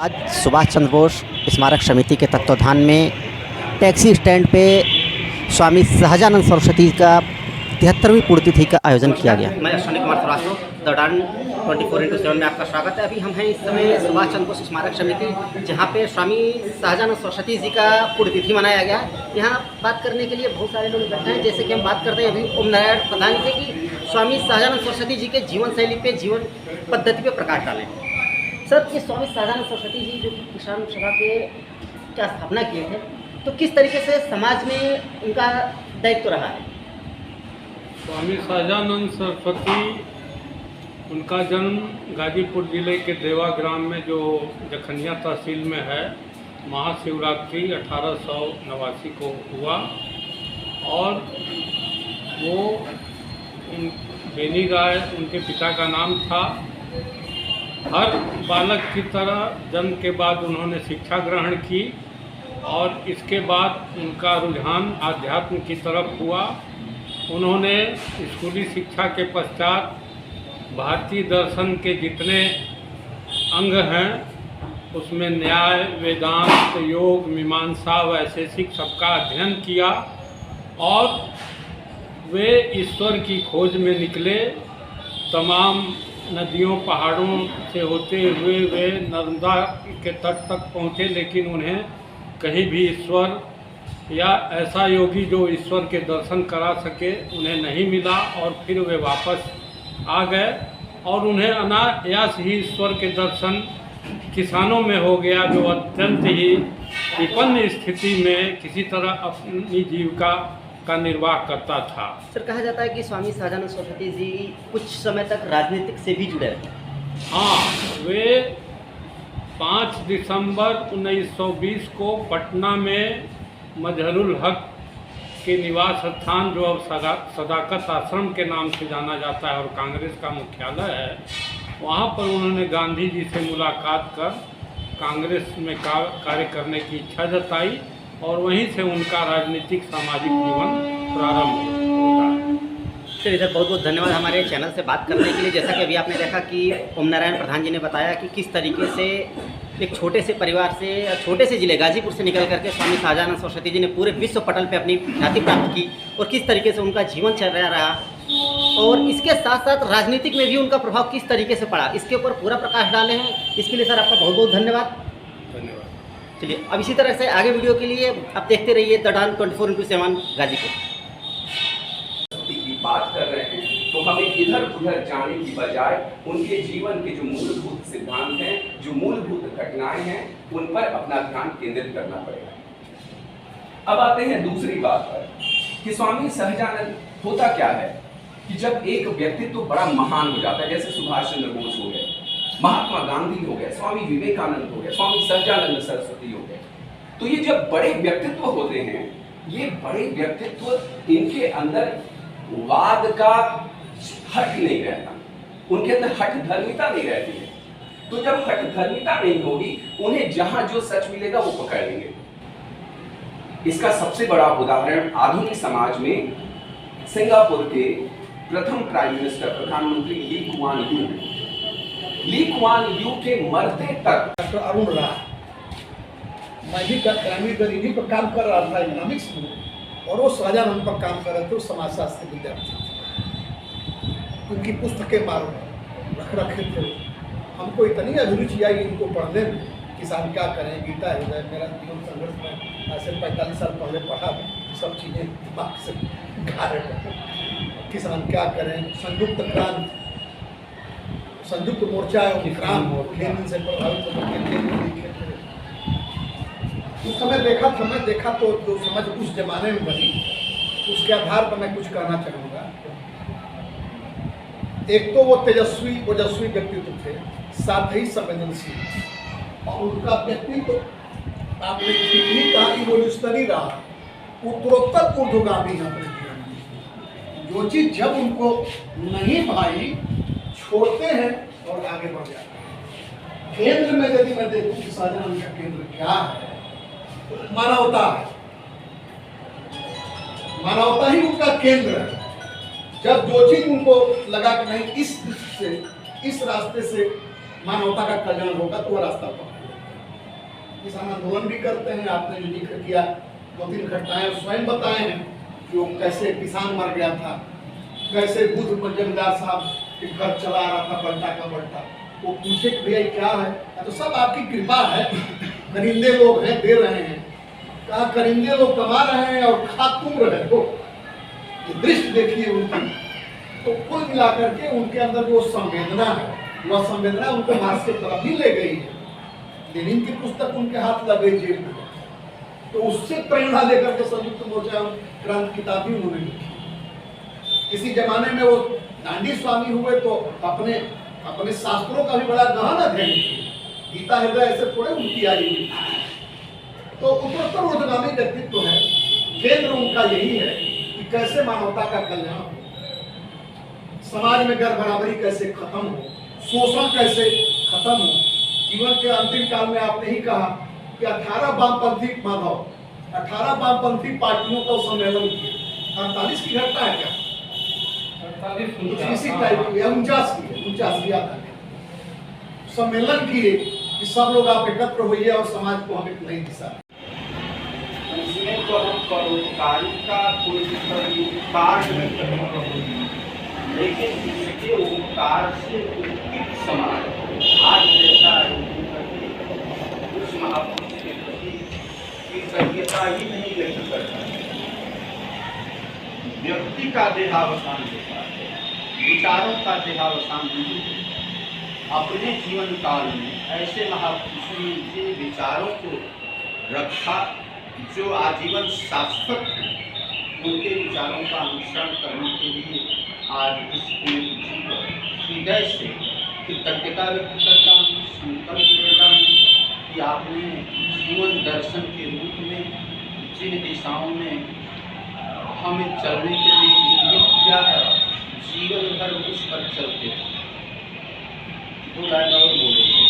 आज सुभाष चंद्र बोस स्मारक समिति के तत्वाधान में टैक्सी स्टैंड पे स्वामी सहजानंद सरस्वती का 73वीं पुण्यतिथि का आयोजन किया गया। मैं Ashwini Kumar Shrivastava, the Don 24x7 में आपका स्वागत है। अभी हम हैं इस समय सुभाष चंद्र बोस स्मारक समिति, जहाँ पे स्वामी सहजानंद सरस्वती जी का पुण्यतिथि मनाया गया। यहाँ बात करने के लिए बहुत सारे लोग बैठे हैं। जैसे कि हम बात करते हैं अभी ओम नारायण प्रधान जी की, स्वामी सहजानंद सरस्वती जी के जीवन शैली पे, जीवन पद्धति पे प्रकाश डालें। सर, ये स्वामी सहजानंद सरस्वती जी जो कि किसान सभा के क्या स्थापना किए थे, तो किस तरीके से समाज में उनका दायित्व रहा है? स्वामी सहजानंद सरस्वती, उनका जन्म गाजीपुर जिले के देवाग्राम में जो जखनिया तहसील में है, महाशिवरात्रि 1889 को हुआ। और वो बेनी राय उनके पिता का नाम था। हर बालक की तरह जन्म के बाद उन्होंने शिक्षा ग्रहण की और इसके बाद उनका रुझान आध्यात्म की तरफ हुआ। उन्होंने स्कूली शिक्षा के पश्चात भारतीय दर्शन के जितने अंग हैं उसमें न्याय, वेदांत, योग, मीमांसा, वैशेषिक सबका अध्ययन किया और वे ईश्वर की खोज में निकले। तमाम नदियों, पहाड़ों से होते हुए वे नर्मदा के तट तक पहुँचे, लेकिन उन्हें कहीं भी ईश्वर या ऐसा योगी जो ईश्वर के दर्शन करा सके उन्हें नहीं मिला। और फिर वे वापस आ गए और उन्हें अनायास ही ईश्वर के दर्शन किसानों में हो गया, जो अत्यंत ही विपन्न स्थिति में किसी तरह अपनी जीविका का निर्वाह करता था। सर, कहा जाता है कि स्वामी सहजानंद सरस्वती जी कुछ समय तक राजनीतिक से भी जुड़े रहे। हाँ, वे 5 दिसंबर 1920 को पटना में मजहरुल हक के निवास स्थान, जो अब सदाकत आश्रम के नाम से जाना जाता है और कांग्रेस का मुख्यालय है, वहाँ पर उन्होंने गांधी जी से मुलाकात कर कांग्रेस में कार्य करने की इच्छा जताई और वहीं से उनका राजनीतिक सामाजिक जीवन प्रारंभ होता है। चलिए सर, बहुत बहुत धन्यवाद हमारे चैनल से बात करने के लिए। जैसा कि अभी आपने देखा कि ओम नारायण प्रधान जी ने बताया कि किस तरीके से एक छोटे से परिवार से, छोटे से जिले गाजीपुर से निकल करके स्वामी सहजानंद सरस्वती जी ने पूरे विश्व पटल पे अपनी ख्याति प्राप्त की और किस तरीके से उनका जीवन चल रहा और इसके साथ साथ राजनीतिक में भी उनका प्रभाव किस तरीके से पड़ा, इसके ऊपर पूरा प्रकाश डाले हैं। इसके लिए सर आपका बहुत बहुत धन्यवाद। चलिए, अब इसी तरह से आगे वीडियो के लिए आप देखते रहिए द डॉन 24x7 गाजीपुर। की बात कर रहे हैं तो हमें इधर उधर जाने की बजाय उनके जीवन के जो मूलभूत सिद्धांत हैं, जो मूलभूत घटनाएं हैं, उन पर अपना ध्यान केंद्रित करना पड़ेगा। अब आते हैं दूसरी बात पर कि स्वामी सहजानंद होता क्या है कि जब एक व्यक्तित्व तो बड़ा महान हो जाता है, जैसे सुभाष चंद्र बोस हो गए, महात्मा गांधी हो गए, स्वामी विवेकानंद हो गए, स्वामी सहजानंद सरस्वती हो गए, तो ये जब बड़े व्यक्तित्व होते हैं, ये बड़े व्यक्तित्व, इनके अंदर वाद का हट नहीं रहता, उनके अंदर हट धर्मिता नहीं रहती है। तो जब हट धर्मिता नहीं होगी, उन्हें जहां जो सच मिलेगा वो पकड़ लेंगे। इसका सबसे बड़ा उदाहरण आधुनिक समाज में सिंगापुर के प्रथम प्राइम मिनिस्टर, प्रधानमंत्री Lee Kuan Yew. Lee Kuan Yew के मरते तक डॉक्टर अरुण राय, मैं भी ग्रामीण गरीबी पर काम कर रहा था इकोनॉमिक्स में, और वो सहजानंद पर काम कर रहे थे, समाजशास्त्र के विद्यार्थी थे। उनकी पुस्तकें रख रखे थे। हमको इतनी अभिरुचि आई इनको पढ़ने में, किसान क्या करें, गीता हृदय, मेरा जीवन संघर्ष में ऐसे 45 साल पहले पढ़ा, सब चीज़ें दिमाग से गायब। किसान क्या करें, संयुक्त क्रांति, संयुक्त मोर्चा और क्रांति, लेनिन से प्रभावित होकर उस समय देखा तो जो समझ उस जमाने में बनी, उसके आधार पर मैं कुछ कहना चाहूँगा। एक तो वो तेजस्वी ओजस्वी व्यक्तित्व थे, साथ ही संवेदनशील, और उनका व्यक्तित्व आपने ठीक ही कहा, इवोल्यूशनरी रहा, उत्तरोत्तर ऊर्ध्वगामी है अपने जीवन में। जो चीज़ जब उनको नहीं भाई, छोड़ते हैं और आगे बढ़ जाते हैं। केंद्र में यदि मैं देखूँ कि सहजानंद का केंद्र क्या है, मानवता है। मानवता ही उनका केंद्र है। जब जो चीज उनको लगा कि नहीं, इस रास्ते से मानवता का कल्याण होगा, तो वह रास्ता पकड़ा। किसान आंदोलन भी करते हैं। आपने जो जिक्र किया 2-3 घटनाएं स्वयं बताए हैं कि वो कैसे किसान मर गया था, कैसे बुद्ध जमींदार साहब के घर चला आ रहा था बल्टा का बल्टा, वो पूछे कि भैया क्या है, तो सब आपकी कृपा है, करिंदे लोग हैं दे रहे हैं। कहा करिंदे लोग कमा रहे हैं और खा तुम रहे हो। ये दृश्य देखिए उनकी। तो कुल मिलाकर के उनके अंदर जो संवेदना है, वह संवेदना उनको मार्क्स की तरफ ही ले गई है। लेनिन की पुस्तक उनके हाथ लग गई जेब में, तो उससे प्रेरणा लेकर के संयुक्त मोर्चा क्रांति किताब भी उन्होंने लिखी। इसी जमाने में वो दांडी स्वामी हुए तो अपने अपने शास्त्रों का भी बड़ा गहन अध्ययन किया। गीता हृदय ऐसे थोड़े उनकी आई हुई। तो उत्तरोत्तर रोजगामी व्यक्तित्व है। केंद्र उनका यही है कि कैसे मानवता का कल्याण हो, समाज में गैर बराबरी कैसे खत्म हो, शोषण कैसे खत्म हो। जीवन के अंतिम काल में आपने ही कहा कि 18 वामपंथी माधव 18 वामपंथी पार्टियों का सम्मेलन किया। 48 की घटना है क्या? 48 इसी टाइप की 49 याद आ गया। सम्मेलन किए कि सब लोग आप एकत्र होइए और समाज को हम एक नई दिशा। इसमें तो हम परोपकारिता कोई उपकार नहीं करते, लेकिन इसके उपकार से उत्कृष्ट समाज आज जैसा उस महापुरुष के प्रति कृतज्ञता ही नहीं व्यक्त करता। व्यक्ति का देहावसान होता है, विचारों का देहावसान नहीं होता। अपने जीवन काल में ऐसे महापुरुषों ने जिन विचारों को रखा जो आजीवन शाश्वत हैं, उनके विचारों का अनुसरण करने के लिए आज इस हृदय से कृतज्ञता व्यक्त करता हूँ, संकल्प लेता हूँ कि आपने जीवन दर्शन के रूप में जिन दिशाओं में हमें चलने के लिए इंगित किया है, जीवन भर उस पर चलते हैं। 2 लाइन और बोले।